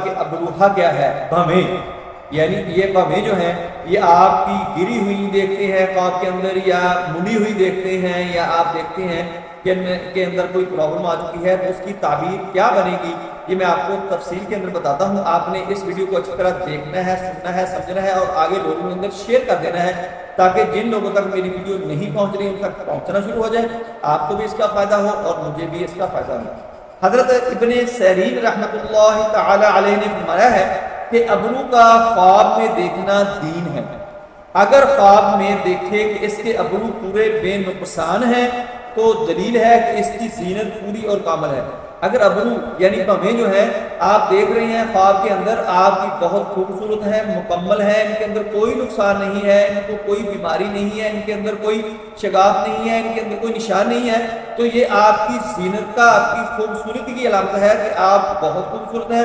کہ ابروہا کیا ہے؟ بھویں، یعنی یہ بھویں جو ہیں یہ آپ کی گری ہوئی دیکھتے ہیں خواب کے اندر، یا مڑی ہوئی دیکھتے ہیں، یا آپ دیکھتے ہیں کہ ان کے اندر کوئی پرابلم آ چکی ہے، تو اس کی تعبیر کیا بنے گی یہ میں آپ کو تفصیل کے اندر بتاتا ہوں۔ آپ نے اس ویڈیو کو اچھی طرح دیکھنا ہے، سننا ہے، سمجھنا ہے، اور آگے لوگوں کے اندر شیئر کر دینا ہے، تاکہ جن لوگوں تک میری ویڈیو نہیں پہنچ رہی ان تک پہنچنا شروع ہو جائے، آپ کو بھی اس کا فائدہ ہو اور مجھے بھی اس کا فائدہ ہو۔ حضرت ابن سیرین رحمۃ اللہ تعالی علیہ نے فرمایا ہے کہ ابرو کا خواب میں دیکھنا دین ہے۔ اگر خواب میں دیکھے کہ اس کے ابرو پورے بے نقصان ہیں تو دلیل ہے کہ اس کی زینت پوری اور کامل ہے۔ اگر ابرو یعنی بھویں جو ہیں آپ دیکھ رہے ہیں خواب کے اندر، آپ کی بہت خوبصورت ہے، مکمل ہے، ان کے اندر کوئی نقصان نہیں ہے، ان کو کوئی بیماری نہیں ہے، ان کے اندر کوئی شگاف نہیں ہے، ان کے اندر کوئی نشان نہیں ہے، تو یہ آپ کی زینت کا، آپ کی خوبصورتی کی علامت ہے کہ آپ بہت خوبصورت ہیں،